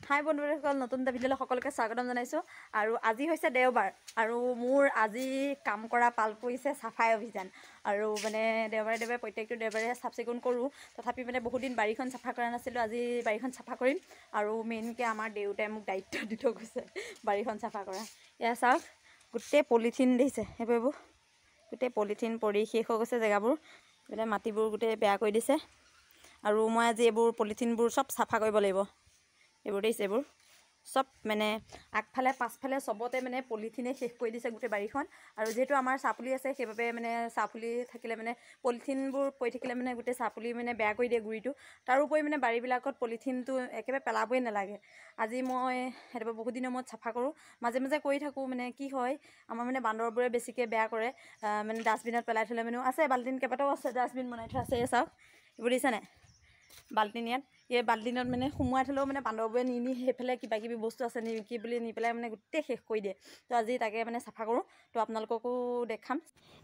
হাই বন্ধুসকল, নতুন এটা ভিডিঅ'লৈ সকলোকে স্বাগতম জনাইছোঁ। আৰু আজি হৈছে দেওবাৰ আৰু মোৰ আজি কাম কৰা পাল পৰিছে চাফাই অভিযান। আৰু মানে দেওবাৰে প্ৰত্যেকটো দেওবাৰে চাফ চিকুণ কৰোঁ। তথাপি মানে বহুত দিন বাৰীখন চাফা কৰা নাছিলোঁ। আজি বাৰীখন চাফা কৰিম আৰু মেইনকৈ আমাৰ দেউতাই মোক দায়িত্ব দি থৈ গৈছে বাৰীখন চাফা কৰা। এয়া চাওক, গোটেই পলিথিন দিছে, সেইবোৰ গোটেই পলিথিন পৰি শেষ হৈ গৈছে জেগাবোৰ। গোটেই মাটিবোৰ গোটেই বেয়া কৰি দিছে আৰু মই আজি এইবোৰ পলিথিনবোৰ চব চাফা কৰিব লাগিব। এইবোৰ দিছে, এইবোৰ চব মানে আগফালে পাছফালে চবতে মানে পলিথিনে শেষ কৰি দিছে গোটেই বাৰীখন। আৰু যিহেতু আমাৰ চাহপুলি আছে, সেইবাবে মানে চাহপুলি থাকিলে মানে পলিথিনবোৰ পৰি থাকিলে মানে গোটেই চাহপুলি মানে বেয়া কৰি দিয়ে গুৰিটো। তাৰোপৰি মানে বাৰীবিলাকত পলিথিনটো একেবাৰে পেলাবই নালাগে। আজি মই সেইটো বহুত দিনৰ মূৰত চাফা কৰোঁ, মাজে মাজে কৰি থাকোঁ। মানে কি হয়, আমাৰ মানে বান্দৰবোৰে বেছিকৈ বেয়া কৰে। মানে ডাষ্টবিনত পেলাই থ'লে মানে আছে, বাল্টিন কেইবাটাও আছে, ডাষ্টবিন বনাই থোৱা আছে। চাওক, এইবোৰ দিছে নাই বাল্টিন, ইয়াত এই বাল্টিনত মানে সোমোৱাই থ'লেও মানে বান্দৰবোৰে নি সেইফালে কিবা কিবি বস্তু আছে নেকি বুলি নি পেলাই মানে গোটেই শেষ কৰি দিয়ে। তো আজি তাকে মানে চাফা কৰোঁ, তো আপোনালোককো দেখাম।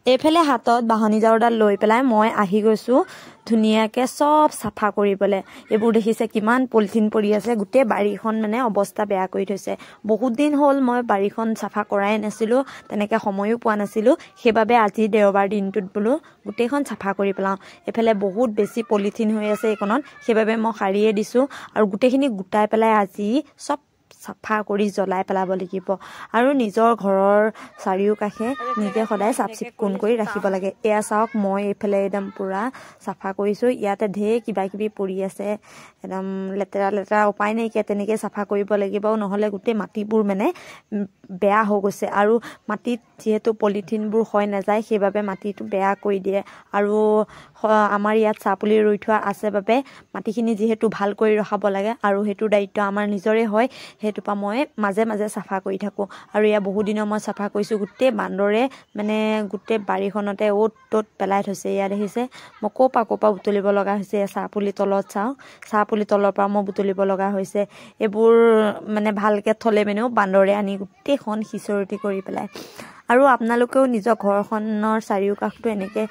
এইফালে হাতত বাহনী ঝাৰুডাল লৈ পেলাই মই আহি গৈছোঁ ধুনীয়াকৈ চব চাফা কৰিবলৈ। এইবোৰ দেখিছে কিমান পলিথিন পৰি আছে, গোটেই বাৰীখন মানে অৱস্থা বেয়া কৰি থৈছে। বহুত দিন হ'ল মই বাৰীখন চাফা কৰাই নাছিলোঁ, তেনেকৈ সময়ো পোৱা নাছিলোঁ। সেইবাবে আজি দেওবাৰ দিনটোত বোলো গোটেইখন চাফা কৰি পেলাওঁ। এইফালে বহুত বেছি পলিথিন হৈ আছে এইকণত, সেইবাবে মই সাৰিয়ে দিছোঁ আৰু গোটেইখিনি গোটাই পেলাই আজি চব চাফা কৰি জ্বলাই পেলাব লাগিব। আৰু নিজৰ ঘৰৰ চাৰিওকাষে নিজে সদায় চাফ চিকুণ কৰি ৰাখিব লাগে। এয়া চাওক, মই এইফালে একদম পূৰা চাফা কৰিছোঁ। ইয়াতে ঢেৰ কিবা কিবি পৰি আছে, একদম লেতেৰা লেতেৰা, উপায় নাইকিয়া, তেনেকৈ চাফা কৰিব লাগিব, নহ'লে গোটেই মাটিবোৰ মানে বেয়া হৈ গৈছে। আৰু মাটিত যিহেতু পলিথিনবোৰ হৈ নাযায়, সেইবাবে মাটিটো বেয়া কৰি দিয়ে। আৰু আমাৰ ইয়াত চাহপুলি ৰুই থোৱা আছে বাবে মাটিখিনি যিহেতু ভাল কৰি ৰখাব লাগে আৰু সেইটো দায়িত্ব আমাৰ নিজৰে হয়। সেইটোৰ পৰা মই মাজে মাজে চাফা কৰি থাকোঁ। আৰু এয়া বহুত দিনৰ মই চাফা কৰিছোঁ। গোটেই বান্দৰে মানে গোটেই বাৰীখনতে অ'ত ত'ত পেলাই থৈছে। এয়া দেখিছে, মই ক'ৰ পৰা বুটলিব লগা হৈছে। চাহপুলি তলত চাওঁ, চাহপুলি তলৰ পৰা মই বুটলিব লগা হৈছে। এইবোৰ মানে ভালকৈ থ'লে মানেও বান্দৰে আনি গোটেইখন সিঁচৰতি কৰি পেলায়। আৰু আপোনালোকেও নিজৰ ঘৰখনৰ চাৰিওকাষটো এনেকৈ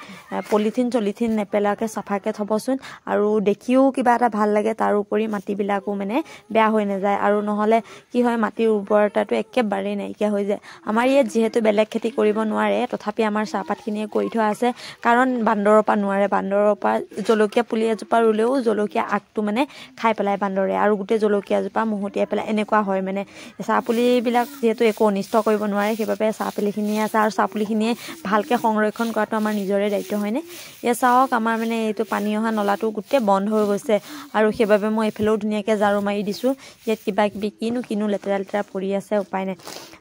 পলিথিন চলিথিন নেপেলাকৈ চাফাকৈ থ'বচোন। আৰু দেখিও কিবা এটা ভাল লাগে, তাৰোপৰি মাটিবিলাকো মানে বেয়া হৈ নাযায়। আৰু নহ'লে কি হয়, মাটিৰ উৰ্বৰতাটো একেবাৰেই নাইকিয়া হৈ যায়। আমাৰ ইয়াত যিহেতু বেলেগ খেতি কৰিব নোৱাৰে, তথাপি আমাৰ চাহপাতখিনিয়ে কৰি থোৱা আছে, কাৰণ বান্দৰৰ পৰা নোৱাৰে। বান্দৰৰ পৰা জলকীয়া পুলি এজোপা ৰুলেও জলকীয়া আগটো মানে খাই পেলাই বান্দৰে, আৰু গোটেই জলকীয়াজোপা মহতিয়াই পেলাই, এনেকুৱা হয়। মানে চাহপুলিবিলাক যিহেতু একো অনিষ্ট কৰিব নোৱাৰে, সেইবাবে চাহপুলিখিনিয়ে আছে। আৰু চাহপুলিখিনিয়ে ভালকৈ সংৰক্ষণ কৰাটো আমাৰ নিজৰে দায়িত্ব, হয়নে? এয়া চাওক, আমাৰ মানে এইটো পানী অহা নলাটো গোটেই বন্ধ হৈ গৈছে, আৰু সেইবাবে মই এইফালেও ধুনীয়াকৈ ঝাৰু মাৰি দিছোঁ। ইয়াত কিবা কিবি কিনো লেতেৰা লেতেৰা পৰি আছে, উপায় নাই।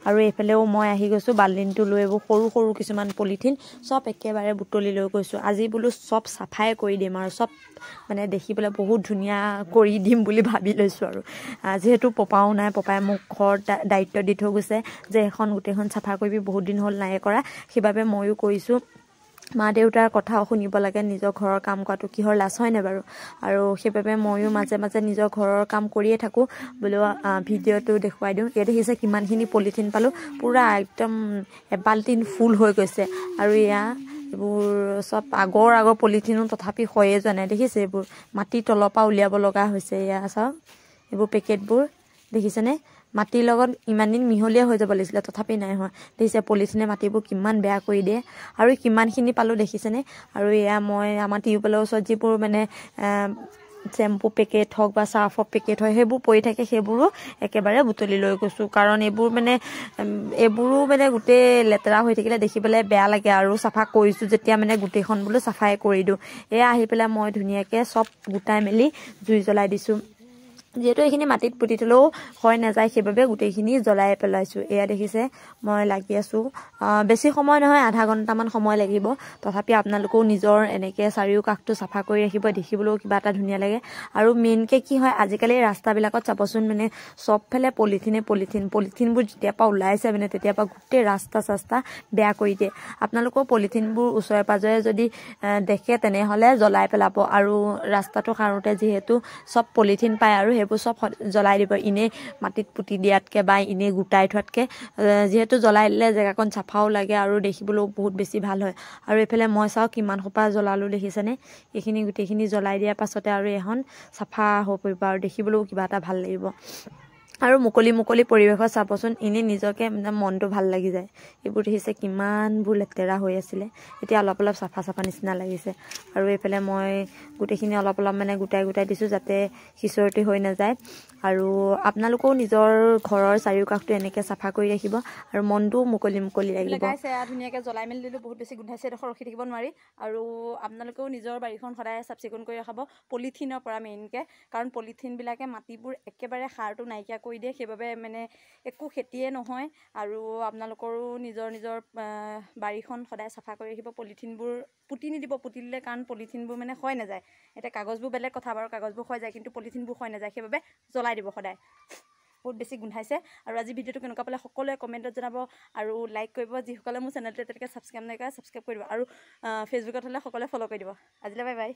আৰু এইফালেও মই আহি গৈছোঁ বাল্টিনটো লৈ, এইবোৰ সৰু সৰু কিছুমান পলিথিন চব একেবাৰে বুটলি লৈ গৈছোঁ। আজি বোলো চব চাফাই কৰি দিম আৰু চব মানে দেখিবলৈ বহুত ধুনীয়া কৰি দিম বুলি ভাবি লৈছোঁ। আৰু যিহেতু পপাও নাই, পপাই মোক ঘৰত দায়িত্ব দি থৈ গৈছে যে এখন গোটেইখন চাফা কৰিবি, বহুত দিন হ'ল নাই কৰা, সেইবাবে ময়ো কৰিছোঁ। মা দেউতাৰ কথাও শুনিব লাগে, নিজৰ ঘৰৰ কাম কৰাটো কিহৰ লাজ, হয়নে বাৰু? আৰু সেইবাবে ময়ো মাজে মাজে নিজৰ ঘৰৰ কাম কৰিয়ে থাকোঁ। বোলো ভিডিঅ'টো দেখুৱাই দিওঁ। ইয়াত দেখিছে কিমানখিনি পলিথিন পালোঁ, পূৰা একদম এবাল্টিন ফুল হৈ গৈছে। আৰু এয়া এইবোৰ চব আগৰ পলিথিনো তথাপি হৈয়ে যোৱা নাই, দেখিছে? এইবোৰ মাটিৰ তলৰ পৰা উলিয়াব লগা হৈছে। এয়া চাওক, এইবোৰ পেকেটবোৰ দেখিছেনে? মাটিৰ লগত ইমান দিন মিহলীয়া হৈ যাব লাগিছিলে, তথাপি নাই হোৱা। দেখিছে পলিথিনে মাটিবোৰ কিমান বেয়া কৰি দিয়ে। আৰু কিমানখিনি পালোঁ দেখিছেনে? আৰু এয়া মই আমাৰ টিউবৱেলৰ ওচৰত যিবোৰ মানে চেম্পু পেকেট হওক বা চাৰ্ফৰ পেকেট হয়, সেইবোৰ পৰি থাকে, সেইবোৰো একেবাৰে বুটলি লৈ গৈছোঁ। কাৰণ এইবোৰো মানে গোটেই লেতেৰা হৈ থাকিলে দেখিবলৈ বেয়া লাগে। আৰু চাফা কৰিছোঁ যেতিয়া মানে গোটেইখন বোলো চাফাই কৰি দিওঁ। এয়া আহি পেলাই মই ধুনীয়াকৈ চব গোটাই মেলি জুই জ্বলাই দিছোঁ। যিহেতু এইখিনি মাটিত পুতি থ'লেও হৈ নাযায়, সেইবাবে গোটেইখিনি জ্বলাই পেলাইছোঁ। এয়া দেখিছে, মই লাগি আছোঁ। বেছি সময় নহয়, আধা ঘণ্টামান সময় লাগিব। তথাপি আপোনালোকেও নিজৰ এনেকৈ চাৰিওকাষটো চাফা কৰি ৰাখিব, দেখিবলৈও কিবা এটা ধুনীয়া লাগে। আৰু মেইনকৈ কি হয়, আজিকালি ৰাস্তাবিলাকত চাবচোন, মানে চবফালে পলিথিনবোৰ যেতিয়াৰ পৰা ওলাইছে মানে তেতিয়াৰ পৰা গোটেই ৰাস্তা চাস্তা বেয়া কৰি দিয়ে। আপোনালোকেও পলিথিনবোৰ ওচৰে পাঁজৰে যদি দেখে, তেনেহ'লে জ্বলাই পেলাব। আৰু ৰাস্তাটো সাৰোঁতে যিহেতু চব পলিথিন পায়, আৰু সেইবোৰ চব জ্বলাই দিব, এনেই মাটিত পুতি দিয়াতকৈ বা এনেই গোটাই থোৱাতকৈ। যিহেতু জ্বলাই দিলে জেগাকণ চাফাও লাগে আৰু দেখিবলৈও বহুত বেছি ভাল হয়। আৰু এইফালে মই চাওঁ কিমান সোপা জ্বলালোঁ, দেখিছেনে? এইখিনি গোটেইখিনি জ্বলাই দিয়াৰ পাছতে আৰু এখন চাফা হৈ পৰিব আৰু দেখিবলৈও কিবা এটা ভাল লাগিব। আৰু মুকলি মুকলি পৰিৱেশত চাবচোন এনেই নিজকে মানে মনটো ভাল লাগি যায়। এইবোৰ দেখিছে কিমানবোৰ লেতেৰা হৈ আছিলে, এতিয়া অলপ অলপ চাফা চাফা নিচিনা লাগিছে। আৰু এইফালে মই গোটেইখিনি অলপ অলপ মানে গোটাই গোটাই দিছোঁ যাতে সিঁচৰতি হৈ নাযায়। আৰু আপোনালোকেও নিজৰ ঘৰৰ চাৰিওকাষটো এনেকৈ চাফা কৰি ৰাখিব আৰু মনটোও মুকলি মুকলি লাগিব। গাইছে ধুনীয়াকৈ জ্বলাই মেলি দিলোঁ, বহুত বেছি গোন্ধাইছে, এডোখৰ ৰখি থাকিব নোৱাৰি। আৰু আপোনালোকেও নিজৰ বাৰীখন সদায় চাফ চিকুণ কৰি ৰাখিব, পলিথিনৰ পৰা মেইনকৈ, কাৰণ পলিথিনবিলাকে মাটিবোৰ একেবাৰে সাৰটো নাইকিয়া কৰি দিয়ে, সেইবাবে মানে একো খেতিয়ে নহয়। আৰু আপোনালোকৰো নিজৰ নিজৰ বাৰীখন সদায় চাফা কৰি ৰাখিব, পলিথিনবোৰ পুতি নিদিব, পুতি দিলে কাৰণ পলিথিনবোৰ মানে ক্ষয় নাযায়। এতিয়া কাগজবোৰ বেলেগ কথা বাৰু, কাগজবোৰ ক্ষয় যায়, কিন্তু পলিথিনবোৰ ক্ষয় নাযায়, সেইবাবে জ্বলাই দিব সদায়। বহুত বেছি গোন্ধাইছে। আৰু আজি ভিডিঅ'টো কেনেকুৱা পালে সকলোৱে কমেণ্টত জনাব আৰু লাইক কৰিব, যিসকলে মোৰ চেনেলটো এতিয়ালৈকে ছাবস্ক্ৰাইব নাই কৰা ছাবস্ক্ৰাইব কৰি দিব, আৰু ফেচবুকত হ'লে সকলোৱে ফ'ল' কৰি দিব। আজিলৈ বাই বাই।